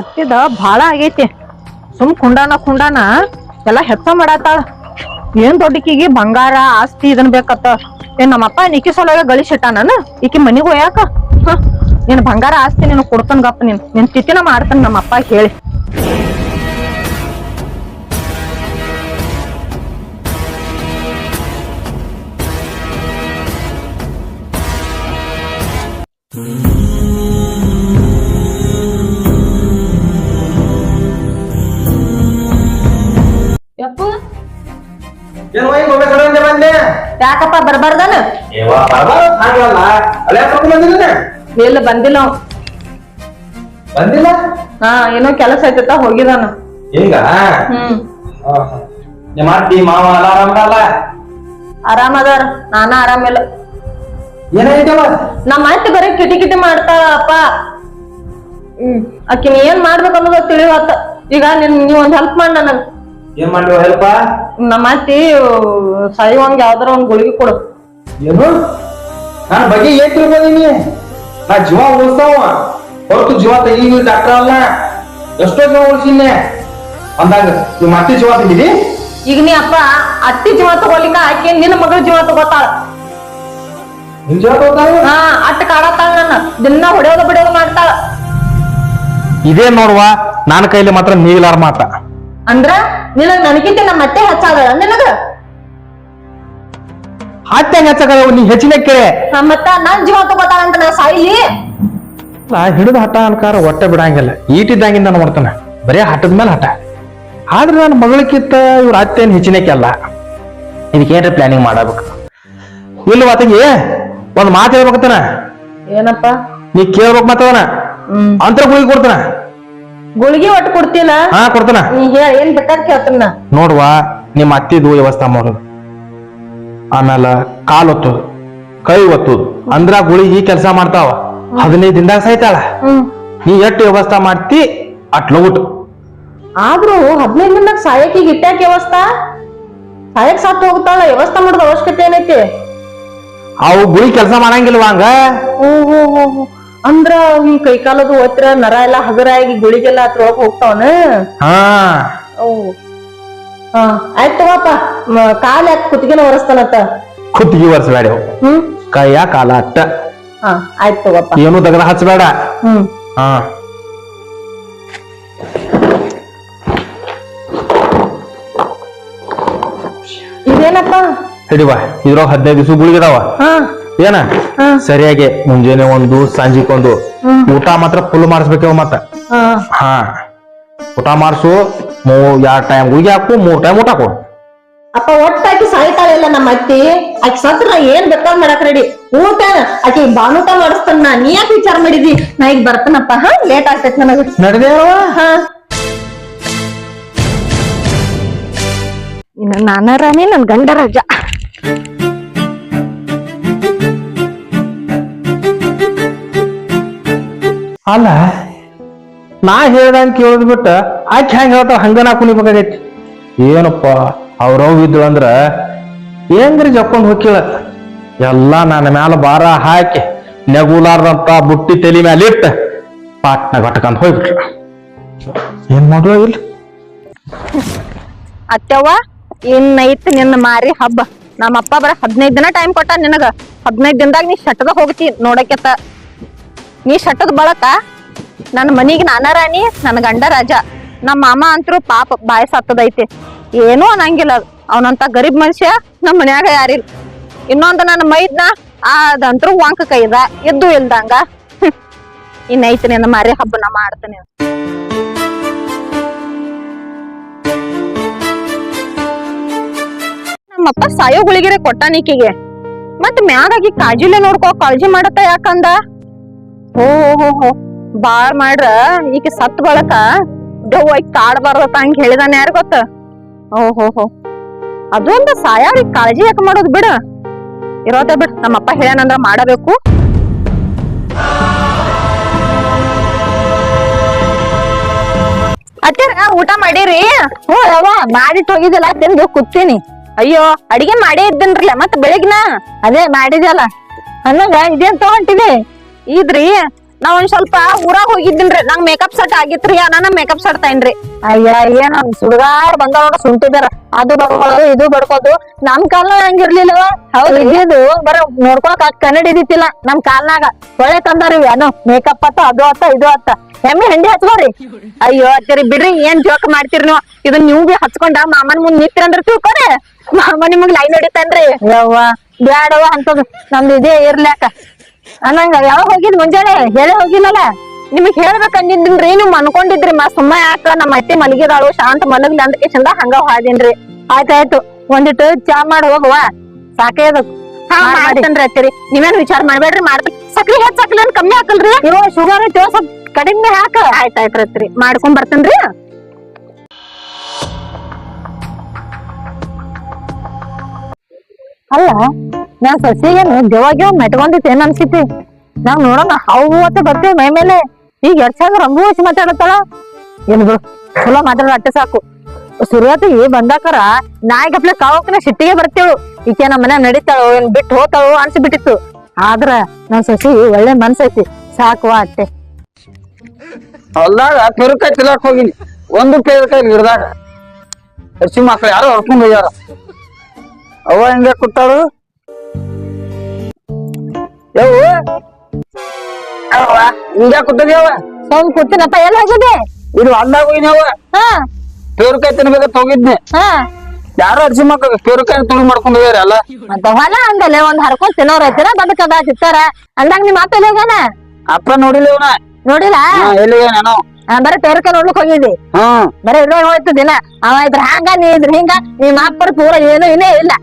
ಅತ್ತಿದ ಬಾಳ ಆಗೈತಿ. ಸುಮ್ ಕುಂಡಾನ ಎಲ್ಲಾ ಹೆಚ್ಚ ಮಾಡತ್ತಾಳ. ಏನ್ ದೊಡ್ಡಕಿಗಿ ಬಂಗಾರ ಆಸ್ತಿ ಇದನ್ ಬೇಕತ್ತ. ಏನ್ ನಮ್ಮಪ್ಪ ನಿಕ್ಕಿ ಸಲಗ ಗಳಿಸಿಟ್ಟ ನಾನು ಈಕಿ ಮನಿಗ್ ಹೋಯಾಕ. ನೀನ್ ಬಂಗಾರ ಆಸ್ತಿ ನೀನು ಕೊಡ್ತನ್ ಗಪ್ಪ. ನಿನ್ ತಿಥಿನ ಮಾಡ್ತಾನ ನಮ್ಮಪ್ಪ ಹೇಳಿ. ಯಪ್ಪು ಯಾಕಪ್ಪ ಬರ್ಬಾರ್ದಾನ? ಇಲ್ಲ ಬಂದಿಲ್ಲ. ಬಂದಿಲ್ಲ? ಹಾ ಏನೋ ಕೆಲಸ ಐತತ್ತ ಹೋಗಿದಾನ. ಹಿಂಗ ನಿಮ್ಮ ಅತ್ತಿ ಮಾವ ಎಲ್ಲ ಆರಾಮಲ್ಲ? ಆರಾಮದಾರ, ನಾನ ಆರಾಮಿಲ್ಲ. ಏನಾಯ್ತವ? ನಮ್ಮ ಅತ್ತಿ ಬರೀ ಕಿಟಿ ಮಾಡ್ತಾಳಪ್ಪ. ಆಕಿನ ಏನ್ ಮಾಡ್ಬೇಕು ಅನ್ನೋದು ತಿಳಿವತ್ತ. ಈಗ ನೀವ್ ಒಂದ್ ಹೆಲ್ಪ್ ಮಾಡ ನನಗ. ಏನ್ ಮಾಡ್ಲಿ ಹೆಲ್ಪ? ನಮ್ಮ ಅತ್ತಿ ಸಾಯುವಂಗ ಯಾವ್ದಾರ ಒಂದ್ ಗುಳಿಗೆ ಕೊಡು. ಏನು ನಾನು ಬಗ್ಗೆ ಏನ್ ತಿಳ್ಕೊಂಡೀನಿ? ನಾ ಜೀವ ಉಳಿಸ್ತಾವ ಹೊರತು ಜೀವ ತೆಗಿ ಡಾಕ್ಟರ್ ಅಲ್ಲ. ಎಷ್ಟೋ ಜೀವ ಉಳಿಸಿನ್ನೆ ಅಂದಾಗ ನಿಮ್ಮ ಅತ್ತಿ ಜೀವ ತೆಗಿದಿ. ಈಗ ನೀ ಅಪ್ಪ ಅತ್ತಿ ಜೀವ ತಗೋಲಿಕ್ಕ ಆಕಿ ನಿನ್ನ ಮಗಳ ಜೀವ ತಗೋತಾಳ. ನಿನ್ ಜೀವ ತಗೋತಾಳ? ಹಾ ಅಟ್ಟ ಕಾಡತ್ತಾಳ. ನನ್ನ ದಿನ ಹೊಡೆಯೋದು ಬಿಡೋದು ಮಾಡ್ತಾಳ. ಇದೇ ನೋಡುವ ನನ್ನ ಕೈಲಿ ಮಾತ್ರ ನೀಲಾರ ಮಾತ. ಅಂದ್ರ ನಿನಗ ನನಗಿಂತ ನಮ್ಮ ಅತ್ತೆ ಹೆಚ್ಚಾಗಲ್ಲ ನಿನಗ? ಅತ್ತೆ ಹೆಚ್ಚಾಗ ನೀ ಹೆಚ್ಚಿನ ಕೇಳೆ ಮತ್ತ ನಾನ್ ಜೀವ ತಗೋತಾಳ ಅಂತ ನಾ ಸಾಯಿಲಿ? ನಾ ಹಿಡಿದ ಹಠ ಅನ್ಕಾರ ಹೊಟ್ಟೆ ಬಿಡಂಗಿಲ್ಲ. ಈಟಿದ್ದಂಗಿಂದ ನೋಡ್ತಾನ ಬರೀ ಹಠದ ಮೇಲೆ ಹಠ. ಆದ್ರೆ ನನ್ನ ಮಗಳಕ್ಕಿಂತ ಇವ್ರ ಅತ್ತೇನ್ ಹೆಚ್ಚಿನಕ್ಕೆ ಅಲ್ಲ. ಇದಕ್ಕೇನ್ರಿ ಪ್ಲಾನಿಂಗ್ ಮಾಡಬೇಕು ಇಲ್ಲ ಮಾತಿಗೆ ಒಂದ್ ಮಾತು ಹೇಳ್ಬೇಕತ್ತನ. ಏನಪ್ಪ? ನೀ ಕೇಳ್ಬೇಕು ಮಾತವನ ಅಂತರ ಗುಳಿಗೆ ಕೊಡ್ತಾನ. ಗುಳಿಗೆ ಒಟ್ಟು ಕೊಡ್ತಿಲ್ಲ? ಹಾ ಕೊಡ್ತಾನ. ನೀ ಹೇಳ ಏನ್ ಬೇಕಾದ್ ಕೇಳ್ತಾನ. ನೋಡುವ ನಿಮ್ಮ ಅತ್ತಿದು ವ್ಯವಸ್ಥೆ ಮಾಡೋದು, ಆಮೇಲೆ ಕಾಲ್ ಒತ್ತೋದು, ಕೈ ಒತ್ತೋದು ಅಂದ್ರ ಗುಳಿಗೆ ಕೆಲಸ ಮಾಡ್ತಾವ. 15 ದಿನದಾಗ ಸಾಯ್ತಾಳ. ನೀ ಎಷ್ಟು ವ್ಯವಸ್ಥೆ ಮಾಡ್ತಿ ಅಟ್ಲ ಊಟ. ಆದ್ರೂ 15 ದಿನದಾಗ ಸಾಯಕಿಗೆ ಇಟ್ಟಾಕ ವ್ಯವಸ್ಥಾ? ಸಾಯಕ್ ಸತ್ತು ಹೋಗ್ತಾಳ, ವ್ಯವಸ್ಥೆ ಮಾಡೋದು ಅವಶ್ಯಕತೆ ಏನೈತಿ? ಅವು ಗುಳಿ ಕೆಲಸ ಮಾಡಂಗಿಲ್ವಾ ಹಂಗ? ಅಂದ್ರ ಹಿಂಗ್ ಕೈ ಕಾಲದು ಒತ್ತರ ನರ ಎಲ್ಲಾ ಹಗರಾಗಿ ಗುಳಿಗೆಲ್ಲ ಅದ್ರೊಳಗ ಹೋಗ್ತಾವನ? ಹಾ ಆಯ್ತು ತಗೋಪ್ಪ. ಕಾಲ ಯಾಕೆ ಕುತ್ತಿಗೆನ ಒರೆಸ್ತಾನತ್ತ? ಕುತ್ತಿಗೆ ಒರೆಸ್ಬೇಡ, ಕೈಯ ಕಾಲ ಅಟ್ಟ. ಆಯ್ತು ತಗೋಪ್ಪ. ಏನು ದಗದ ಹಚ್ಚಬೇಡ. ಹಾ ಇದೇನಪ್ಪ? ಹಿಡಿವ ಇದ್ರೊಳಗ 15 ದಿವಸ ಗುಳಿಗಿದಾವ. ಏನ ಸರಿಯಾಗಿ ಮುಂಜಾನೆ ಒಂದು ಸಂಜಿಕೊಂದು ಊಟ ಮಾತ್ರ ಫುಲ್ ಮಾಡಿಸ್ಬೇಕವ. ಮತ್ತ ಹಾ ಊಟ ಮಾಡಿಸು. 2 ಟೈಮ್ ಗುಳಿಗೆ ಹಾಕು, 3 ಟೈಮ್ ಊಟ ಕೊಡು. ಅಪ್ಪ ಒಟ್ಟಾಕಿ ಸಾಯ್ತಾಳಿಲ್ಲ ನಮ್ಮ ಅತ್ತಿ. ಆಕಿ ಸತ್ರ ನಾ ಏನ್ ಬೇಕಾದ್ ಮಾಡಕ್ ರೆಡಿ. ಊಟ ಆಕಿ ಬಾನೂಟ ಮಾಡಿಸ್ತಾನ. ನೀ ಯಾಕೆ ವಿಚಾರ ಮಾಡಿದಿ? ನಾ ಈಗ ಬರ್ತಾನಪ್ಪ. ಲೇಟ್ ಆಗ್ತೈತಿ ನನಗ. ನಡೆದೇವ ಇನ್ನು ನಾನರಾನೇ ನನ್ ಗಂಡ ರಜ. ಅಲ್ಲ ನಾ ಹೇಳ್ದಂಗ ಕೇಳದ್ ಬಿಟ್ಟ ಆಕೆ ಹೆಂಗ ಹೇಳ್ತಾವ ಹಂಗ ನಾ ಕುಣಿಬೇಕಾಗೈತಿ. ಏನಪ್ಪ ಅವ್ರವ್ ಇದ್ರು ಅಂದ್ರ ಹೆಂಗ್ರಿ ಜಕ್ಕೊಂಡ್ ಹೋಗಿಲ್ಲ. ಎಲ್ಲಾ ನನ್ನ ಮ್ಯಾಲ ಭಾರ ಹಾಕಿ ನೆಗುಲಾರ್ದಂತ ಬುಟ್ಟಿ ತಲಿ ಮ್ಯಾಲ ಇಟ್ಟ ಪಾಟ್ನ ಗಟ್ಕಂತ ಹೋಗ್ಬಿಟ್ರ. ಏನ್ ಮಾಡುವ ಇಲ್ಲ. ಅತ್ತವ್ವ ಇನ್ನೈತ್ ನಿನ್ನ ಮಾರಿ ಹಬ್ಬ. ನಮ್ಮಪ್ಪ ಬರ 15 ದಿನ ಟೈಮ್ ಕೊಟ್ಟ ನಿನಗ. 15 ದಿನದಾಗ ನೀ ಶಟ್ಟದ ಹೋಗ್ತಿ ನೋಡಕೆತ್ತ. ನೀ ಶಟ್ಟದ ಬಳಕ ನನ್ನ ಮನಿಗೆ ನಾನ ರಾಣಿ, ನನ್ನ ಗಂಡ ರಾಜ. ನಮ್ಮ ಮಾಮ ಅಂತರೂ ಪಾಪ ಬಾಯ್ ಸತ್ತದೈತಿ. ಏನೂ ಅನ್ನಂಗಿಲ್ಲ. ಅವನಂತ ಗರೀಬ್ ಮನುಷ್ಯ ನಮ್ಮ ಮನ್ಯಾಗ ಯಾರಿಲ್ಲ. ಇನ್ನೊಂದು ನನ್ನ ಮೈದ್ನ ಅದಂತ್ರು ವಾಂಕ ಕೈದ ಎದ್ದು ಇಲ್ದಂಗ. ಇನ್ನೈತಿ ನಿನ್ನ ಮಾರಿ ಹಬ್ಬ ನಾ ಮಾಡ್ತೇನೆ. ನಮ್ಮಪ್ಪ ಸಾಯೋ ಗುಳಿಗೆರೆ ಕೊಟ್ಟಾನಿಕಿಗೆ. ಮತ್ ಮ್ಯಾಗಾಗಿ ಕಾಜಿಲೆ ನೋಡ್ಕೋ ಕಾಳಜಿ ಮಾಡತ್ತ ಯಾಕಂದ? ಹೋ ಬಾಳ್ ಮಾಡ್ರ ಈಗ ಸತ್ ಬಳಕ ದೆವ್ವ ಕಾಡ್ಬಾರ್ದತ್ತ ಹಂಗ ಹೇಳಿದಾನ. ಯಾರು ಗೊತ್ತ? ಓಹೋ ಅದೊಂದು ಸಾಯಾರಿಗೆ ಕಾಳಜಿ ಯಾಕೆ ಮಾಡೋದು? ಬಿಡ ಇರೋದೇ ಬಿಡ್. ನಮ್ಮಪ್ಪ ಹೇಳ್ಯಾನಂದ್ರ ಮಾಡಬೇಕು. ಅತ್ತೆರ ಊಟ ಮಾಡಿರಿ? ಹ್ಞೂ ಯವ್ವ ಮಾಡಿಟ್ಟು ಹೋಗಿದ್ದಲ್ಲ, ತಿಂದು ಕೂತೀನಿ. ಅಯ್ಯೋ ಅಡಿಗೆ ಮಾಡೇ ಇದ್ದೇನ್ರಲ್ಲ ಮತ್ ಬೆಳಗ್ನ? ಅದೇ ಮಾಡಿದ್ಯಲ್ಲ ಅನ್ನಂಗ ಇದೇನ್ ತಗೊಂಟಿದೆ ಇದ್ರಿ. ನಾ ಒಂದ್ ಸ್ವಲ್ಪ ಊರಾಗ ಹೋಗಿದ್ದೀನ್ರಿ ನಂಗ್ ಮೇಕಪ್ ಸೆಟ್ ಆಗಿತ್ರಿ ನಾನು ಮೇಕಪ್ ಸೆಟ್ ತೈನ್ರಿ. ಅಯ್ಯ ಏನ್ ಸುಡ್ಗಾರ್ ಬಂದ ನೋಡ ಸುಂಟಿದಾರ ಅದು ಬಡ್ಕೋದು ಇದು ಬಡ್ಕೋದು ನಮ್ ಕಾಲ್ನಾಗ ಹಂಗಿರ್ಲಿಲ್ಲವ. ಹೌದು ಇದ್ದು ಬರ ನೋಡ್ಕೊಳಕ್ ಕನ್ನಡಿ ಇದಿತ್ತಿಲ್ಲ ನಮ್ ಕಾಲ್ನಾಗ ಒಳ್ಳೆ ತಂದಾರಿ ಏನೋ ಮೇಕಪ್ ಅತ್ತ ಅದು ಅತ್ತ ಇದು ಅತ್ತ ಎಮ್ಮಿ ಹಂಡಿ ಹಚ್ಕೋರಿ. ಅಯ್ಯೋ ಅತ್ತರಿ ಬಿಡ್ರಿ ಏನ್ ಜೋಕ್ ಮಾಡ್ತೀರಿ ನೀವು ಇದನ್ ನೀವು ಬಿ ಹಚ್ಕೊಂಡ ಮಾಮನ್ ಮುಂದ್ ನಿಂತಿರಂದ್ರ ತಿಳ್ಕೊರಿ ಮಾಮ ನಿಮಗ್ ಲೈನ್ ಹೊಡಿತಾನ್ರಿ. ಯವ್ವ ಬ್ಯಾಡವ ಅಂತದ್ ನಮ್ದು ಇದೇ ಇರ್ಲ್ಯಾಕ ಅನ್ನಂಗ ಯಾವಾಗ ಹೋಗಿದ್ ಮುಂಜಾನೆ ಹೇಳೇ ಹೋಗಿಲ್ಲಲ್ಲ. ನಿಮಗ್ ಹೇಳ್ಬೇಕಂದಿದ್ರಿ ನೀವ್ ಅನ್ಕೊಂಡಿದ್ರಿ ಸುಮ್ಮ ಯಾಕ ನಮ್ಮ ಅತ್ತಿ ಮಲಗಿದಾಳು ಶಾಂತ ಮಲಗ್ಲಿ ಅಂತ ಚಂದ ಹಂಗ ಹಾದೇನ್ರಿ. ಆಯ್ತಾಯ್ತು ಒಂದಿಟ್ಟು ಚಾ ಮಾಡಿ ಹೋಗುವ ಸಾಕೇ ಅದು. ಹಾ ಮಾಡ್ತೇನ್ರಿ ಅತ್ತಿರಿ ನೀವೇನ್ ವಿಚಾರ ಮಾಡ್ಬೇಡ್ರಿ ಮಾಡ್ತೀನಿ. ಸಕ್ರಿ ಹೆಚ್ಚ ಹಾಕ್ಲಿ ಕಮ್ಮಿ ಹಾಕಲ್ರಿ ಇವ ಶುಗರ್ ಐತಿ ಸ್ವಲ್ಪ ಕಡಿಮೆ ಹಾಕ. ಆಯ್ತಾಯ್ತ್ರಿ ಅತ್ತಿರಿ ಮಾಡ್ಕೊಂಡ್ ಬರ್ತೇನ್ರಿ. ಅಲ್ಲ ನಾ ಸಸಿಗೇನು ದೇವಾಗ ಮೆಟ್ಕೊಂಡಿತ್ತು ಏನ್ ಅನ್ಸಿತಿ ನಾವ್ ನೋಡೋಣ ಹಾವು ಅಂತ ಬರ್ತೇವೆ ಮೈ ಮೇಲೆ. ಈಗ ಎರ್ಸಾಗ ರಂಗು ಹಚ್ಚಿ ಮಾತಾಡತ್ತಾಳ ಏನ್ ಬಿಡು ಚಲೋ ಮಾತಾಡ ಅಟ್ಟೆ ಸಾಕು. ಸುರುವತಿಗೆ ಬಂದಾಕರ ನಾಯಿಗಪ್ಲೆ ಕಾವಕ್ನ ಸಿಟ್ಟಿಗೆ ಬರ್ತೇಳು ಈಕೆ ನಮ್ಮ ಮನೆ ನಡೀತಾಳೋ ಏನ್ ಬಿಟ್ಟು ಹೋತಾಳೋ ಅನ್ಸಿಬಿಟ್ಟಿತ್ತು. ಆದ್ರ ನನ್ ಸಸಿ ಒಳ್ಳೆ ಮನ್ಸೈತಿ ಸಾಕುವ ಅಟ್ಟೆ. ಹೊಲ್ದಾಗ ಪೇರುಕಾಯಿ ತಿಲಾಕ್ ಹೋಗಿನಿ ಒಂದು ಪೇರುಕಾಯಿ ಗಿಡದಾಗ ಹಸಿ ಮಕ್ಳು ಯಾರು ಹೊರ್ಕೊಂಡ್ ಹೋಗ್ಯಾರ. ಅವ ಹೆಂಗ ಕೊಟ್ಟಾಳು ಯಾವ ಹಿಂಗ ಕೊಟ್ಟದ್ಯಾವ ಸೌಂಡ್ ಕೂತಿನಪ್ಪ ಎಲ್ಲ ಹೋಗಿದೆ ಇದು ಹೊಲ್ದಾಗ ಹೋಗಿನವ ಹಾ ಪೇರುಕಾಯಿ ತಿನ್ಬೇಕಂತ ಹೋಗಿದ್ನಿ. ಹಾ ಯಾರು ಹಸಿ ಮಕ್ಳು ಪೇರುಕಾಯಿ ತುಳಿ ಮಾಡ್ಕೊಂಡ್ ಹೋಗ್ಯಾರ ಅಲ್ಲ. ಮತ್ತ ಹೊಲ ಹಂಗಲ್ಲೇ ಒಂದ್ ಹರ್ಕೊಂಡ್ ತಿನ್ನೋರ್ ಐತಿರ ದೊಡ್ಡ ಕದ ತಿಂತಾರ ಅಂದಾಗ ನಿಮ್ ಅಪ್ಪ ಎಲ್ಲಿ ಹೋಗ್ಯಾನ ಅಪ್ಪ ನೋಡಿಲ್ಲ ಇವನ ನೋಡಿಲ್ಲ. ಎಲ್ಲಿ ನಾನು ಬರೀ ಪೇರುಕಾಯಿ ನೋಡ್ಲಿಕ್ ಹೋಗಿದ್ದಿ ಹ್ಮ್ ಬರೀ ಇಲ್ಲೇ ಹೋಯ್ತು ದಿನ ಅವ ಇದ್ರ ಹಂಗ ನೀ ಇದ್ರ ಹಿಂಗ ನಿಮ್ ಅಪ್ಪರ ಪೂರ ಏನು ಇನ್ನೇ ಇಲ್ಲ.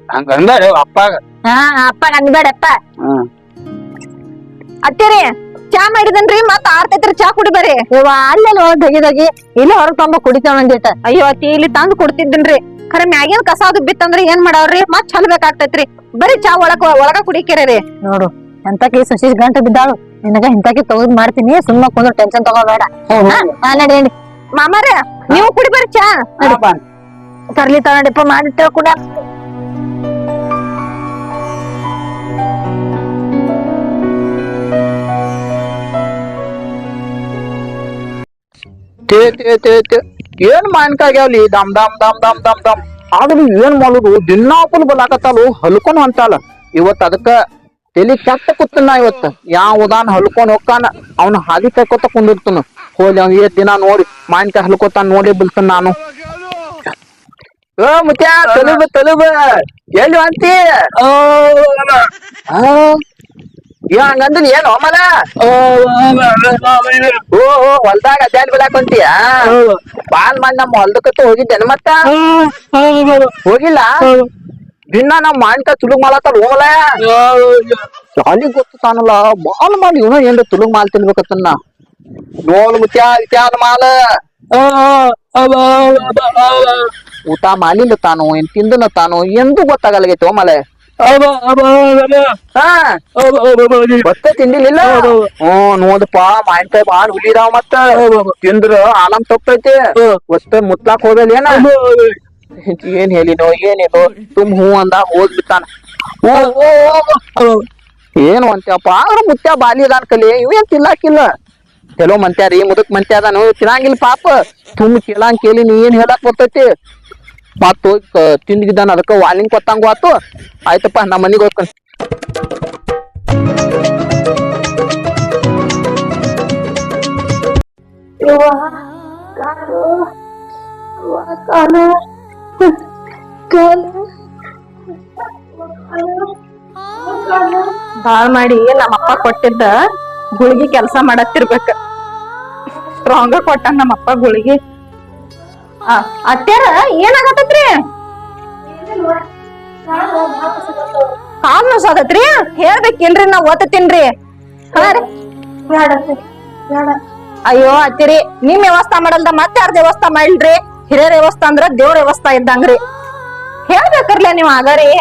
ಹಂಗ ಅಂದಾರ ಅಪ್ಪಾಗ. ಹಾ ಅಪ್ಪ ಅನ್ಬೇಡಪ್ಪ. ಹ್ಮ್ ಅತ್ತೇರಿ ಚಾ ಮಾಡಿದನ್ರಿ ಮತ್ ಆರ್ತೈತ್ರಿ ಚಾ ಕುಡಿ ಬರ್ರಿ. ಇವ ಅಲ್ಲೆಲ್ಲ ದಗಿದಗಿ ಇಲ್ಲೇ ಹೊರಗ್ ತೊಂಬ ಕುಡಿತಾವ ಒಂದಿಟ. ಅಯ್ಯೋ ಅತ್ತಿ ಇಲ್ಲಿ ತಂದ್ ಕೊಡ್ತಿದ್ದನ್ರಿ ಖರೆ ಮ್ಯಾಗಿನ ಕಸ ಅದು ಬಿತ್ತಂದ್ರ ಏನ್ ಮಾಡವ್ರಿ ಮತ್ ಚಲ್ಬೇಕಾಗ್ತೈತ್ರಿ. ಬರೀ ಚಾ ಒಳಗ ಕುಡಿಕೆರಿ ನೋಡು ಎಂತಕಿ ಸಸಿ ಗಂಟು ಬಿದ್ದಾಳು ನಿನಗ ಇಂತಕಿ ತಗದ್ ಮಾಡ್ತೀನಿ ಸುಮ್ಮ ಕುಂದ್ರ ಟೆನ್ಷನ್ ತಗೋಬೇಡ. ನಡಿ ಮಾಮಾರ ನೀವು ಕುಡಿ ಬರ್ರಿ ಚಾ ತರ್ಲಿ ತಗೊಂಡಿಪ್ಪ ಮಾಡಿಟ್ಟ ಕೂಡ. ಏನ್ ಮಾನ್ಕಾಗ್ಯಾವ್ಲಿ ದಮ್ ದಮ್ ದಮ್ ದಮ್ ದಮ್ ದಮ್ ಆದ್ರೂ ಏನ್ ಮಾಡುದು ದಿನಾಪುಲ್ ಬಲಾಕತ್ತಾಳು ಹಲ್ಕೊಂಡ್ ಹೊಂಟಾಳ. ಇವತ್ ಅದಕ್ಕ ತಲಿ ಕೆಟ್ಟ ಕೂತನ ಇವತ್ತ ಯಾವ್ದಾನ್ ಹಲ್ಕೊಂಡ್ ಹೋಗ್ತಾನ ಅವ್ನ ಹಾದಿ ಕೈಕೋತ ಕುಂದಿರ್ತನ ಹೋಲಿ ಅವ್ ಏಟ್ ದಿನ ನೋಡಿ ಮಾನ್ಕಾಯಿ ಹಲ್ಕೋತಾನ ನೋಡಿ ಬಿಲ್ತನ ನಾನು. ಮುತ್ಯ ತಲುಬ ಎಲ್ಲಿ ಅಂತಿ ಹಂಗಂದ್ರ ಏನ್ ಮಲ ಓಹೋ ಹೊಲ್ದಾಗ ಅಡ್ಡಾಡ್ ಬಿಡಾಕ್ ಹೊಂಟಿಯ ಬಾಲ್ ಮಾಡಿ ನಮ್ಮ ಹೊಲ್ದಕ್ಕಂತ ಹೋಗಿದ್ದೇನೆ ಮತ್ತ ಹೋಗಿಲ್ಲ ದಿನ ನಮ್ ಮಾನ್ಕಾಯಿ ತುಳುಗ್ ಮಾಡತ್ತಾರ ಹೋಗಲ ಶಾಲಿಗ್ ಗೊತ್ತು ತಾನಲ್ಲ ಬಾಲ್ ಮಾಡಿ ಇವನ ಏನ್ರ ತುಳುಗ್ ಮಾಲ್ ತಿನ್ಬೇಕತ್ತನ್ನ ನೋಡ್ ಮುತ್ಯ ಇತ್ಯಾದ ಮಾಲ ಊಟ ಮಾಡಿಲ್ಲ ತಾನು ಏನ್ ತಿಂದನ ತಾನು ಎಂದು ಗೊತ್ತಾಗಲ್ಗೈತೆ ಮಲೆ. ಬಸ್ತೆ ತಿಂದಿಲ್ಲ ನೋಡಪ್ಪ ಮಾನ್ಕಾಯಿ ಬಾಳ್ ಹುಲಿದಾವ್ ಮತ್ತ ತಿಂದ್ರ ಆಲಂ ತಪ್ಪೈತಿ ಬಸ್ತೆ ಮುತ್ಲಾಕ್ ಹೋದಲ್ ಏನ ಏನ್ ಹೇಳಿನೋ ಏನೇನೋ ತುಮ್ ಹೂ ಅಂದ ಹೋಗ್ಬಿಟ್ಟಾನ. ಏನು ಅಂತ್ಯಪ್ಪ ಆದ್ರ ಮುತ್ಯ ಬಾಲಿ ಅದಾನ್ ಕಲಿ ಇವೇನ್ ತಿನ್ನಾಕಿಲ್ಲ. ಕೆಲವ್ ಮಂತ್ಯಾರಿ ಮುದಕ್ ಮಂತ್ಯ ಅದಾನು ತಿನ್ನಂಗಿಲ್ಲ ಪಾಪ ತುಮ್ ಕೇಳಂಗ್ ಕೇಳಿ ನೀ ಏನ್ ಹೇಳಕ್ ಬರ್ತೈತಿ ಮತ್ ತಿಂದಿದ್ದಾನ ಅದಕ್ಕ ವಾಲಿಂಗ್ ಕೊತ್ತಂಗ ಆತು. ಆಯ್ತಪ್ಪ ನಮ್ಮ ಮನಿಗ್ ಹೋಗ್ತಾನ. ಬಾಳ್ ಮಾಡಿ ನಮ್ಮಪ್ಪ ಕೊಟ್ಟಿದ್ದ ಗುಳಿಗಿ ಕೆಲ್ಸ ಮಾಡತ್ತಿರ್ಬೇಕ ಸ್ಟ್ರಾಂಗ್ ಕೊಟ್ಟಾನ ನಮ್ಮಪ್ಪ ಗುಳಿಗಿ. ಅತ್ಯಾರ ಏನಾಗತ್ತೈತ್ರಿ ಕಾಲ್ ನೋಸಾದತ್ರಿ ಹೇಳ್ಬೇಕಿಲ್ರಿ ನಾ ಓದ್ತೀನ್ರಿ. ಅಯ್ಯೋ ಅತ್ತಿರಿ ನಿಮ್ ವ್ಯವಸ್ಥಾ ಮಾಡಲ್ದ ಮತ್ತೆ ಯಾರ ವ್ಯವಸ್ಥಾ ಮಾಡಿಲ್ರಿ ಹಿರಿಯರ ವ್ಯವಸ್ಥಾ ಅಂದ್ರ ದೇವ್ರ ವ್ಯವಸ್ಥಾ ಇದ್ದಂಗ್ರಿ ಹೇಳ್ಬೇಕರ್ಲ ನೀವ್ ಆಗರಿ.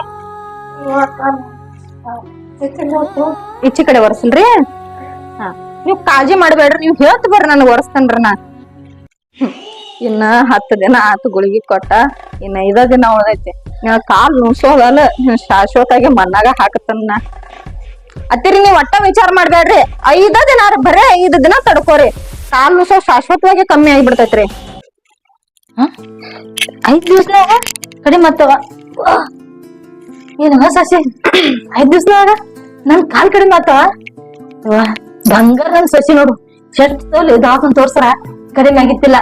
ಈಚಿ ಕಡೆ ಒರ್ಸಲ್ರಿ ನೀವ್ ಕಾಳಜಿ ಮಾಡ್ಬೇಡ್ರಿ ನೀವ್ ಹೇಳ್ತ ಬರ್ರಿ ನನ್ಗ್ ಒರ್ಸ್ತೇನ್ರಿ ನಾ. ಇನ್ನ 10 ದಿನ ಆತು ಗುಳಿಗಿ ಕೊಟ್ಟ ಇನ್ನ 5 ದಿನ ಉಳ್ದೈತಿ. ಕಾಲ್ ನುಸೋದಲ್ಲ ಶಾಶ್ವತಾಗಿ ಮಣ್ಣಾಗ ಹಾಕತನ್ನ ಅತ್ತಿರಿ ನೀವ್ ಒಟ್ಟ ವಿಚಾರ ಮಾಡ್ಬೇಡ್ರಿ. 5 ದಿನ ಬರೇ 5 ದಿನ ತಡ್ಕೋರಿ. ಕಾಲು ನುಸೋ ಶಾಶ್ವತವಾಗಿ ಕಮ್ಮಿ ಆಗಿಬಿಡ್ತೈತ್ರಿ. 5 ದಿವಸದಾಗ ಕಡಿಮೆ ಆಗ್ತಾವ. ಏನವ ಸಸಿ 5 ದಿವಸದಾಗ ನನ್ ಕಾಲ್ ಕಡಿಮೆ ಆಗ್ತಾವ. ಬಂಗಾರ ನನ್ ಸಸಿ ನೋಡು ಶರ್ಟ್ ತೋಲಿ ಹಾಕೊಂಡ್ ತೋರ್ಸ್ರ ಕಡಿಮೆ ಆಗಿತ್ತಿಲ್ಲ.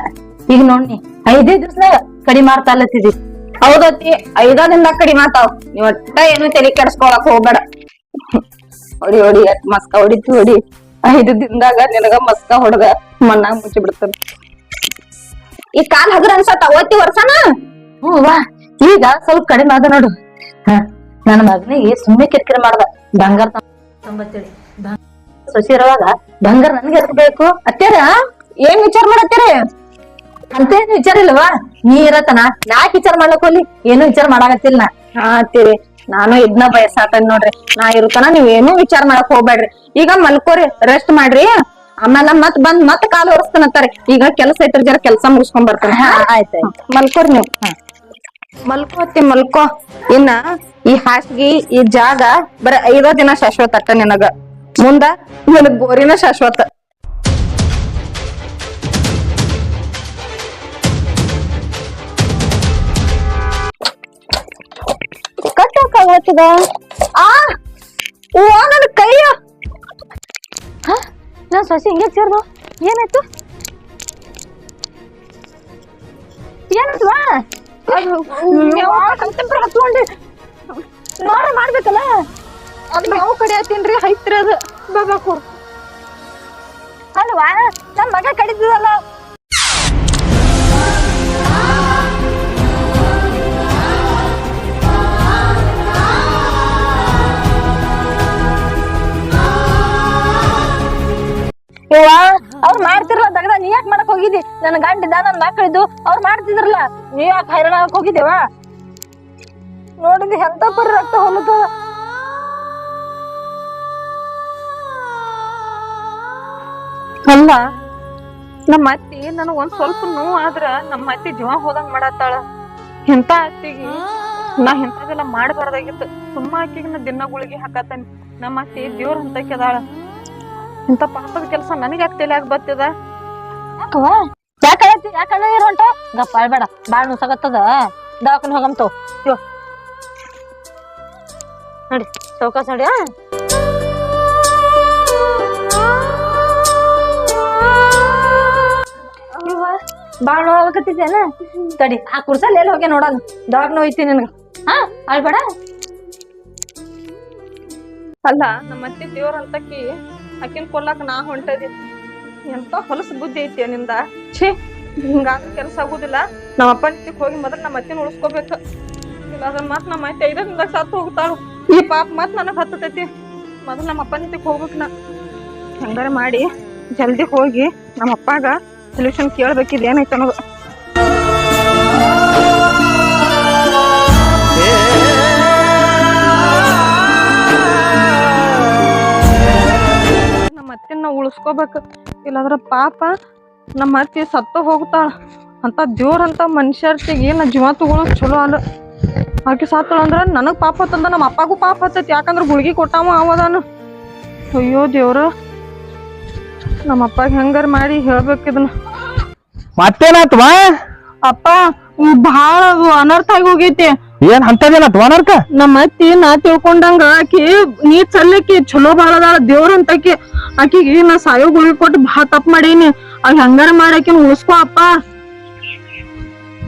ಈಗ ನೋಡ್ನಿ 5 ದಿವಸದಾಗ ಕಡಿಮೆ ಮಾಡ್ತಾ ಅಲ್ಲತ್ತಿದಿ. ಹೌದತ್ತಿ 5 ದಿನದಾಗ ಕಡಿಮೆ ಆತಾವ್. ನೀವ್ ಒಟ್ಟ ಏನು ತಲೆ ಕೆಡ್ಸ್ಕೊಳಕ್ ಹೋಗ್ಬೇಡ. ಹೊಡಿ ಹೊಡಿ ಮಸ್ಕ ಹೊಡಿತಿ ಹೊಡಿ. 5 ದಿನದಾಗ ನಿನಗ ಮಸ್ಕ ಹೊಡೆದ ಮಣ್ಣಾಗ ಮುಚ್ಚಿ ಬಿಡ್ತಾನ. ಈ ಕಾಲ್ ಹಗ್ರ ಅನ್ಸತ್ತ ಅವತ್ತಿ ವರ್ಷನ. ವಾ ಈಗ ಸ್ವಲ್ಪ ಕಡಿಮೆ ಆದ ನೋಡು. ನನ್ನ ಮಗನಿಗೆ ಸುಮ್ಮನೆ ಕಿರಿಕಿರಿ ಮಾಡ್ದ ಬಂಗಾರ ತಂಬತ್ತೇಳಿ. ಸೊಸಿ ಇರುವಾಗ ಬಂಗಾರ ನನ್ಗೆ ಎದಕ್ ಬೇಕು? ಅತ್ಯಾರ ಏನ್ ವಿಚಾರ ಮಾಡತ್ತೀರಿ? ಅಂತೇನ್ ವಿಚಾರ ಇಲ್ವಾ? ನೀ ಇರತನ ಯಾಕೆ ವಿಚಾರ ಮಾಡ್ಲಕ್ ಹೋಗ್ಲಿ? ಏನು ವಿಚಾರ ಮಾಡಾಕತ್ತಿಲ್ಲ ನಾ. ಹಾ ಅತ್ತೀರಿ ನಾನು ಇದನ್ನ ಬಯಸಾತನ್ ನೋಡ್ರಿ. ನಾ ಇರುತ್ತಾನ ನೀವ್ ಏನು ವಿಚಾರ ಮಾಡಕ್ ಹೋಗ್ಬೇಡ್ರಿ. ಈಗ ಮಲ್ಕೋರಿ, ರೆಸ್ಟ್ ಮಾಡ್ರಿ. ಆಮೇಲೆ ಮತ್ ಕಾಲ್ ಹೊರಸ್ತಾನಂತಾರ. ಈಗ ಕೆಲಸ ಐತ್ರಿ, ಜರ ಕೆಲಸ ಮುಗಿಸ್ಕೊಂಡ್ ಬರ್ತಾನೆ. ಆಯ್ತಾಯ್ತು ಮಲ್ಕೋರಿ ನೀವು. ಮಲ್ಕೋತಿ ಮಲ್ಕೋ. ಇನ್ನ ಈ ಹಾಸಿಗೆ ಈ ಜಾಗ ಬರ 5 ದಿನ ಶಾಶ್ವತ ಅಟ್ಟ. ನಿನಗ ಮುಂದ ನಿನಗ್ ಗೋರಿನ ಶಾಶ್ವತ. ಕಟ್ಟೋಕಾಗತ್ತದ ನನ್ ಕೈಯ. ನಾನ್ ಸೊಸಿ ಹಿಂಗೆ ಸೇರ್ದು ಏನಾಯ್ತು? ಏನಾಯ್ತವಾ? ನೋಡ ಮಾಡ್ಬೇಕಲ್ಲ. ಅದ್ ಯಾವ ಕಡೆ ಆತೀನ್ರಿ ಹೈತ್ರಿ ಅದು ಬಾಬಾ ಕೊಡು. ಅಲ್ವಾ ನನ್ ಮಗ ಕಡಿತದಲ್ಲ. ಅವ್ರು ಮಾಡ್ತಿರಲ್ಲ ದಗದ, ನೀ ಯಾಕೆ ಮಾಡಕ್ ಹೋಗಿದ್ದಿ? ನನ್ ಗಂಡಿದ್ದ ನನ್ ಮಕ್ಕಳಿದ್ದು ಅವ್ರು ಮಾಡ್ತಿದ್ರಲ್ಲ, ನೀ ಯಾಕೆ ಹೈರಾಣ ಆಗಕ್ ಹೋಗಿದ್ದೇವ? ನೋಡಿದ್ವಿ ಎಂತ ಪರಿ ರಕ್ತ ಹೊಲದ. ಅಲ್ಲ ನಮ್ಮ ಅತ್ತಿ ನನಗ್ ಒಂದ್ ಸ್ವಲ್ಪ ನೋವು ಆದ್ರ ನಮ್ಮ ಅತ್ತಿ ಜೀವ ಹೋದಂಗ್ ಮಾಡತ್ತಾಳ. ಎಂತ ಅತ್ತಿಗೆ ನಾ ಎಂತದೆಲ್ಲ ಮಾಡಬಾರ್ದಾಗಿತ್ತು. ಸುಮ್ಮ ಆಕಿಗೆ ನಾ ದಿನ ಗುಳಿಗೆ ಹಾಕತ್ತಾನಿ. ನಮ್ಮ ಅತ್ತಿ ದೇವ್ರ ಹಂತಕ್ಕೆ ಅದಾಳ. ಇಂತ ಪಾಪದ ಕೆಲಸ ನನಗೆ ಯಾಕೆ ತಲೆಯಾಗ ಬರ್ತದ? ಯಾಕವ ಯಾಕಣ್ಣ ಇರೋಂಟ ಗಪ್ಪ ಅಳ್ಬೇಡ. ಬಾಳ್ ನುಸಾಗತ್ತದ, ದವಾಖಾನೆ ಹೋಗಂತವ್. ನೋಡಿ ಚೌಕಾಸ್ ನೋಡಿ. ಬಾಳ್ ನೋವಾಗತ್ತಿದ್ದೇನ? ತಡಿ ಆ ಕುರ್ಸಲ್ಲಿ ಎಲ್ಲಿ ಹೋಗಿ ನೋಡೋಣ. ದವಾಖಾನೆ ಹೋಯ್ತೀನಿ ನಿನ್ಗ. ಅಳ್ಬೇಡ. ಅಲ್ಲ ನಮ್ಮ ಅತ್ತಿ ದೇವ್ರ ಅಂತಕಿ ಆಕಿನ್ ಕೊಲ್ಲಾಕ ನಾ ಹೊಂಟದಿ. ಎಂತ ಹೊಲಸು ಬುದ್ಧಿ ಐತಿ ನಿಂದ. ಛೇ, ಹಿಂಗಾದ್ರೆ ಕೆಲಸ ಆಗುದಿಲ್ಲ. ನಮ್ಮ ಅಪ್ಪನ ಜೊತೆಗ್ ಹೋಗಿ ಮೊದಲು ನಮ್ಮ ಅತ್ತಿನ ಉಳಿಸ್ಕೋಬೇಕು. ಇಲ್ಲಾಂದ್ರೆ ಮತ್ ನಮ್ಮ ಅತ್ತಿ 5 ದಿನದಾಗ ಸತ್ತು ಹೋಗ್ತಾಳು. ಈ ಪಾಪ ಮತ್ ನನಗ್ ಹತ್ತತೈತಿ. ಮೊದಲು ನಮ್ಮ ಅಪ್ಪನ ಜೊತೆಗ್ ಹೋಗ್ಬೇಕು. ನಾ ಹಂಗಾರ ಮಾಡಿ ಜಲ್ದಿ ಹೋಗಿ ನಮ್ಮ ಅಪ್ಪಾಗ ಸೊಲ್ಯೂಷನ್ ಕೇಳ್ಬೇಕಿದ್ ಏನೈತೆ ಅನ್ನೋದು. ನಮ್ಮ ಅತ್ತಿನ ಉಳಿಸ್ಕೋಬೇಕು. ಇಲ್ಲಾಂದ್ರ ಪಾಪ ನಮ್ಮ ಅತ್ತಿ ಸತ್ತ ಹೋಗ್ತಾಳ. ಅಂತ ದೇವ್ರಂತ ಮನುಷ್ಯರ್ತಿಗೆ ಏನ ಜೀವ ತಗೊಳಕ್ ಚಲೋ ಅಲ್ಲ. ಆಕಿ ಸತ್ತಳ ಅಂದ್ರ ನನಗ್ ಪಾಪ ಹತ್ತಂದ, ನಮ್ಮ ಅಪ್ಪಗೂ ಪಾಪ ಹತ್ತೈತಿ. ಯಾಕಂದ್ರ ಗುಳ್ಗಿ ಕೊಟ್ಟಾವ ಅವದಾನು. ಅಯ್ಯೋ ದೇವ್ರ, ನಮ್ಮ ಅಪ್ಪಾಗ ಹೆಂಗಾರ ಮಾಡಿ ಹೇಳ್ಬೇಕು ಇದನ್ನ. ಮತ್ತೇನಾತ್ವಾ? ಅಪ್ಪ ಬಹಳ ಅನರ್ಥ ಆಗಿ ಹೋಗೈತಿ. ಏನ್ ಅಂತದೇನಾತ್ವ ಅನರ್ಥ? ನಮ್ಮ ಅತ್ತಿ ನಾ ತಿಳ್ಕೊಂಡಂಗ ಆಕಿ ನೀ ಚಲ್ಲಕಿ ಚಲೋ ಬಾಳ ಅದಾಳ ದೇವ್ರ ಅಂತಕಿ. ಆಕಿಗೆ ನಾ ಸಾಯೋ ಗುಳ್ಗಿ ಕೊಟ್ಟು ಬಹಳ ತಪ್ಪ ಮಾಡೀನಿ. ಆಗ ಹೆಂಗಾರ ಮಾಡಿ ಉಳಿಸ್ಕೋ ಅಪ್ಪ.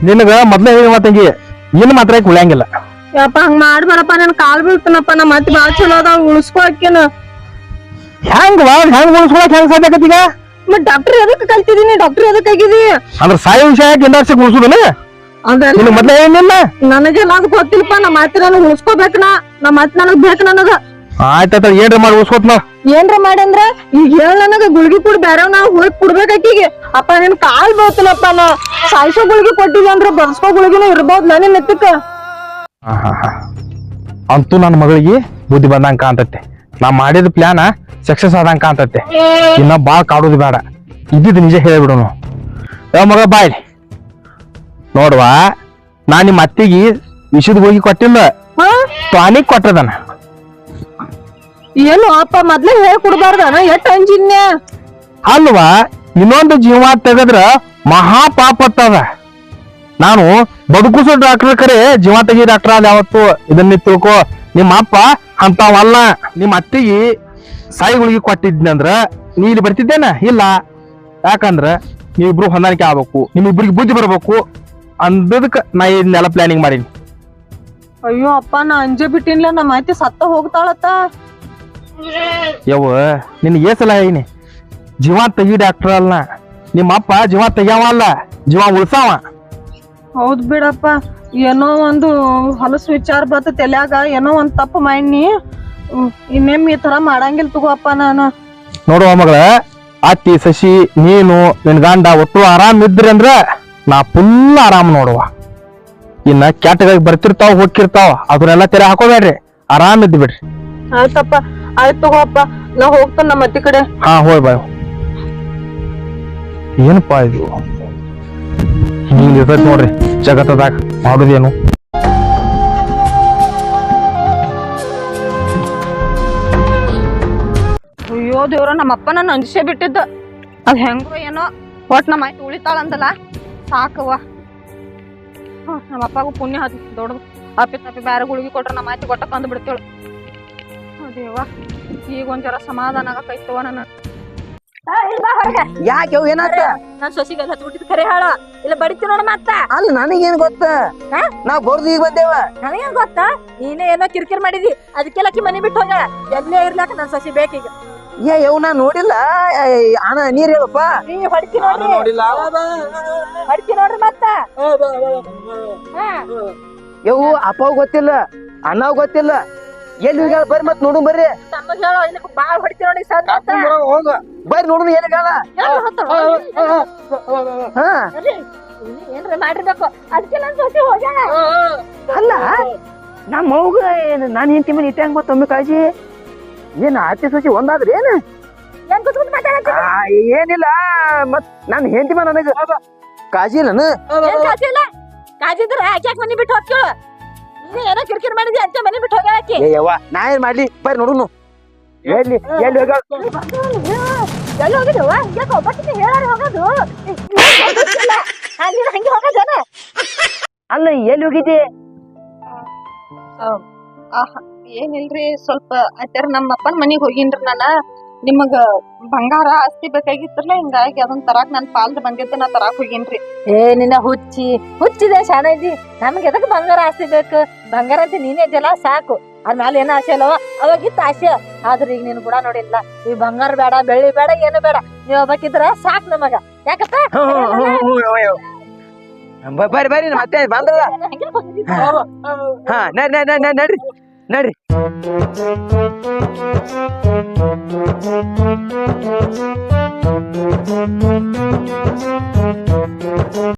ನಿನಗ ಮೊದ್ಲೇ ಹೇಳಿ ಮಾತಂಗಿ, ಇನ್ ಮಾತ್ರ ಉಳಿಯಂಗಿಲ್ಲ. ಯಪ್ಪ ಹಂಗ ಮಾಡ್ಬೇಡಪ್ಪ, ನನ್ ಕಾಲ್ ಬೀಳ್ತಾನಪ್ಪ. ನಮ್ಮ ಅತ್ತಿ ಬಾಳ ಚಲೋ ಅದಾವ, ಉಳಿಸ್ಕೋ ಆಕಿನ. ಹೆಂಗ್ ಉಳಿಸ್ಕೊಳಕ್ ಹೆಂಗ್ ಸಾಧ್ಯ ಆಗತ್ತೀಗ? ಮತ್ ಡಾಕ್ಟರ್ ಎದಕ್ ಕಲ್ತಿದೀನಿ? ಡಾಕ್ಟರ್ ಎದಕ್ ಆಗಿದಿ? ಅಂದ್ರ ಸಾಯೋ ವಿಷಯ ಗಿಂದಾರ್ಸಕ್ ಉಳಿಸುದಿಲ್ಲ. ಅದೆಲ್ಲ ಮೊದ್ಲೇ ಹೇಳಿಲ್ಲ. ನನಗೆಲ್ಲ ಅದು ಗೊತ್ತಿಲ್ಲಪ್ಪ. ನಮ್ಮ ಅತ್ತಿ ನನಗ್ ಉಳಿಸ್ಕೋಬೇಕನ. ನಮ್ಮ ಅತ್ತಿ ನನಗ್ ಬೇಕು. ನನಗ ಆಯ್ತ ಏನ್ರ ಮಾಡಿ ಉಳಿಸ್ಕೋತ್ ನಾ. ಏನ್ರ ಮಾಡಿ ಅಂದ್ರ ಈಗ ಹೇಳ ನನಗ ಗುಳ್ಗಿ ಕುಡ್ ಬ್ಯಾರೆ ನಾವ್ ಹೋಗಿ ಕುಡ್ಬೇಕಾಕಿಗೆ. ಅಪ್ಪ ನಿನ್ ಕಾಲ್ ಬೀಳ್ತೀನಪ್ಪ. ನಾ ಸಾಯ್ಸೋ ಗುಳ್ಗಿ ಕೊಟ್ಟಿದ್ವಿ ಅಂದ್ರ ಬರ್ಸ್ಕೋ ಗುಳ್ಗಿನೂ ಇರ್ಬೋದು ನನ್ನ ನೆತ್ತಕ್ಕ. ಅಂತೂ ನನ್ನ ಮಗಳಿಗೆ ಬುದ್ಧಿ ಬಂದಂಗ ಕಾಣ್ತತೆ. ನಾ ಮಾಡಿದ ಪ್ಲಾನ ಸಕ್ಸಸ್ ಆದಂಗ ಕಾಣ್ತತೆ. ಇನ್ನ ಬಾಳ್ ಕಾಡೋದು ಬೇಡ, ಇದ್ದಿದ್ ನಿಜ ಹೇಳ್ಬಿಡೋನು. ಮಗ ಬಾಯ್ ನೋಡ್ವಾ, ನಾ ನಿಮ್ಮ ಅತ್ತಿಗೆ ವಿಷದ ಹೋಗಿ ಕೊಟ್ಟಿಲ್ಲ, ಟಾನಿಕ್ ಕೊಟ್ಟದನ. ಏನು ಅಪ್ಪ ಮೊದ್ಲೇ ಹೇಳ್ಕೊಡ್ಬಾರ್ದನ ಎಷ್ಟ್ ಅಂಜಿನ್ಯ ಅಲ್ವಾ ಇನ್ನೊಂದು ಜೀವ ತೆಗದ್ರ ಮಹಾ ಪಾಪ ಅದ. ನಾನು ಬದುಕುಸೋ ಡಾಕ್ಟರ್ ಕರೆ ಜೀವ ತೆಗಿ ಡಾಕ್ಟರ್ ಅದ ಯಾವತ್ತು ಇದನ್ನ ತಿಳ್ಕೊ. ನಿಮ್ಮ ಅಪ್ಪ ಅಂತವಲ್ಲ. ನಿಮ್ಮ ಅತ್ತಿಗೆ ಸಾಯಿಗಳಿಗೆ ಕೊಟ್ಟಿದ್ನಂದ್ರ ನೀ ಇಲ್ಲಿ ಬರ್ತಿದ್ದೇನ ಇಲ್ಲ. ಯಾಕಂದ್ರ ನೀವಿಬ್ರು ಹೊಂದಾಣಿಕೆ ಆಗ್ಬೇಕು, ನಿಮ್ಮಿಬ್ರಿಗೆ ಬುದ್ಧಿ ಬರ್ಬೇಕು ಅಂದದಕ್ಕ ನಾ ಇದನ್ನೆಲ್ಲ ಪ್ಲಾನಿಂಗ್ ಮಾಡೀನಿ. ಅಯ್ಯೋ ಅಪ್ಪ ನಾ ಅಂಜೆ ಬಿಟ್ಟಿನ್ಲ ನಮ್ಮ ಅತ್ತೆ ಸತ್ತ ಹೋಗ್ತಾಳತ್ತ. ಯವ್ವ ನಿನ್ ಏಸಲ ಏನಿ ಜೀವ ತೆಗಿ ಡಾಕ್ಟರ್ ಅಲ್ಲ. ನಿಮ್ಮ ಅಪ್ಪ ಜೀವ ತೆಗ್ಯಾವ ಅಲ್ಲ, ಜೀವ ಉಳ್ಸಾವ. ಹೌದ್ ಬಿಡಪ್ಪ, ಏನೋ ಒಂದು ಹೊಲಸು ವಿಚಾರ ಬತ್ತ ತಲ್ಯಾಗ, ಏನೋ ಒಂದ್ ತಪ್ಪು ಮಾಡಿನಿ. ಇನ್ನೇಮ್ ಈ ತರ ಮಾಡಂಗಿಲ್ಲ ತಗೋ ಅಪ್ಪ ನಾನು. ನೋಡುವ ಮಗಳ, ಅತ್ತಿ ಶಶಿ ನೀನು ನಿನ್ ಗಂಡ ಒಟ್ಟು ಆರಾಮ್ ಇದ್ರಿ ಅಂದ್ರ ನಾ ಫುಲ್ ಆರಾಮ್ ನೋಡುವ. ಇನ್ನ ಕೆಟ್ಟಗಾಗಿ ಬರ್ತಿರ್ತಾವ ಹೋಗಿರ್ತಾವ ಅದನ್ನೆಲ್ಲ ತೆರೆ ಹಾಕೋಬೇಡ್ರಿ, ಆರಾಮ್ ಇದ್ ಬಿಡ್ರಿ. ಆಯ್ತಪ್ಪ, ಆಯ್ತು ತಗೋ ಅಪ್ಪ, ನಾ ಹೋಗ್ತಾನ ನಮ್ಮ ಅತ್ತಿ ಕಡೆ. ಹಾ ಹೋಯ್ ಬಾಯ್. ಏನಪ್ಪಾ ಇದು ಹಿಂಗ್ ಇರ್ತೈತಿ ನೋಡ್ರಿ ಜಗತ್ತದಾಗ, ಮಾಡುದೇನು. ಅಯ್ಯೋ ದೇವ್ರ, ನಮ್ಮಪ್ಪ ನನ್ನ ಅಂಜಿಸೇ ಬಿಟ್ಟಿದ್ದ. ಅದ್ ಹೆಂಗೋ ಏನೋ ಒಟ್ ನಮ್ಮ ಆಯ್ತು ಉಳಿತಾಳಂದಲ್ಲ ಸಾಕವ್ವ. ನಮ್ಮಪ್ಪಗೂ ಪುಣ್ಯ ಹತ್ ದೊಡ್ಡದು. ಅಪ್ಪಿ ತಪ್ಪಿ ಬ್ಯಾರೆ ಗುಳಿಗೆ ಕೊಟ್ರ ನಮ್ಮ ಆಯ್ತು ಗೊಟ್ಟ ಕಂದು ಬಿಡ್ತೇಳು. ಅದೇವ ಈಗ ಒಂದ್ ಜರ ಸಮಾಧಾನ ಆಗೈತವ ನನ್ನ. ಯಾಕೆ ಏನಾತ? ನಾನ್ ಸೊಸಿಗೆ ಹತ್ತು ಬಿಟ್ಟಿದ್ ಕರೆ ಹೇಳ ಇಲ್ಲ ಬಡಿತಿ ನೋಡ ಮತ್ತ. ಅಲ್ಲ ನನಗೇನ್ ಗೊತ್ತ, ನಾವ್ ಬರ್ದು ಈಗ ಬಂದೇವ. ನನಗೇನ್ ಗೊತ್ತಾ, ನೀನೇ ಏನೋ ಕಿರಿಕಿರಿ ಮಾಡಿದಿ, ಅದಕ್ಕೆಲ್ಲ ಅಕ್ಕಿ ಮನಿ ಬಿಟ್ಟು ಹೋಗ. ಎಲ್ಲೇ ಇರ್ಲಾಕ ನನ್ ಸೊಸಿ ಬೇಕೀಗ. ಯವ್ ನಾ ನೋಡಿಲ್ಲ. ಅಣ್ಣ ನೀರ್ ಹೇಳಪ್ಪ. ನೀ ಹೊಡಿತಿ ನೋಡ್ರಿ, ಹೊಡಿತಿ ನೋಡ್ರಿ ಮತ್ತ. ಯವು ಅಪ್ಪವ್ ಗೊತ್ತಿಲ್ಲ, ಅಣ್ಣವ್ ಗೊತ್ತಿಲ್ಲ. ಎಲ್ಲಿ ಹೋಗ್ಯಾಳ ಬರ್ರಿ ಮತ್ ನೋಡು ಬರ್ರಿ. ತಮ್ಮಗ್ ಹೇಳೋ ಇದಕ್ಕೆ ಬಾಳ್ ಹೊಡಿತಿ ನೋಡಿ ಸದ್ ಮತ್ತ. ಬರ್ರಿ ನೋಡು ಎಲ್ಲಿ ಹೇಳ. ಹಾ ಏನ್ರ ಮಾಡಿರ್ಬೇಕು, ಅದಕ್ಕೆ ನನ್ ಸೊಸಿ ಹೋಗ್ಯಾಳ. ಅಲ್ಲ ನಮ್ಮ ಮೌಗ ನಾನು ಹೆಂಡತಿ ಮನೆ ಇಟ್ಟೆ ಹಂಗ ಗೊತ್ತೊಮ್ಮೆ ಕಾಳಜಿ. ಏನ್ ಅತ್ತೆ ಸೊಸಿ ಒಂದಾದ್ರಿ ಏನ? ಏನ್ ಕುತ್ಕೊಂಡ್ ಮಾತಾಡತ್ತಿ? ಏನಿಲ್ಲ, ಮತ್ ನಾನು ಹೆಂಡತಿ ಮನೆ ನನಗ ಕಾಳಜಿ ಇಲ್ಲ. ಏನ್ ಕಾಜಿ ಇಲ್ಲ? ಕಾಜಿದ್ರ ಯಾಕೆ ಮನಿ ಬಿಟ್ಟು ಹೋಗ್ತೇಳು? ನೀನೇ ಏನೋ ಕಿರಿಕಿರಿ ಮಾಡಿದಿ ಅಂತ ಮನಿ ಬಿಟ್ಟು ಹೋಗ್ಯಾಳ ಆಕಿ. ಯವ್ವ ನಾ ಏನ್ ಮಾಡ್ಲಿ, ಬರ್ರಿ ನೋಡುನು. ಎಲ್ಲಿ ಎಲ್ಲಿ ಹೋಗ್ಯಾಳ? ಎಲ್ಲಿ ಹೋಗಿದ್ವ? ಯಾಕೆ ಒಬ್ಬಟ್ಟಿನ ಹೇಳಾರ ಹೋಗೋದು? ನೀನ್ ಹಂಗೆ ಹೋಗೋದೇನ? ಅಲ್ಲ ಎಲ್ಲಿ ಹೋಗಿದ್ದಿ? ಏನಿಲ್ರಿ, ಸ್ವಲ್ಪ ಅತ್ಯಾರ ನಮ್ಮ ಅಪ್ಪನ ಮನಿಗ್ ಹೋಗಿನ್ರಿ ನಾನ. ನಿಮಗ ಬಂಗಾರ ಆಸ್ತಿ ಬೇಕಾಗಿತ್ತಲ್ಲ, ಹಿಂಗಾಗಿ ಅದನ್ನ ತರಾಕ್ ನನ್ ಪಾಲ್ದ ಬಂದಿದ್ದ ನಾ ತರಾಕ್ ಹೋಗಿನ್ರಿ. ಏ ನಿನ್ನ ಹುಚ್ಚಿದೆ ಶಾಣ ಇದ್ದಿ. ನಮ್ಗೆ ಎದಕ್ ಬಂಗಾರ ಆಸೆ ಬೇಕು? ಬಂಗಾರ ಅಂತ ನೀನೇ ಜಲ ಸಾಕು, ಅದ್ಮೇಲೆ ಏನೋ ಆಸೆ ಅಲ್ಲವ, ಅವಾಗಿತ್ತು ಆಸೆ. ಆದ್ರೆ ಈಗ ನೀನು ಕೂಡ ನೋಡಿಲ್ಲ. ಈ ಬಂಗಾರ ಬೇಡ, ಬೆಳ್ಳಿ ಬೇಡ, ಏನು ಬೇಡ, ನೀವ್ ಒಬ್ಬಕಿದ್ರ ಸಾಕ್ ನಮಗ. ಯಾಕಪ್ಪ ಬರ್ರಿ ಬರ್ರಿ ಮತ್ತೆ ಬಂದ್ರಲ್ಲ. ಹಾ ನಡ್ರಿ ನಡ್ರಿ.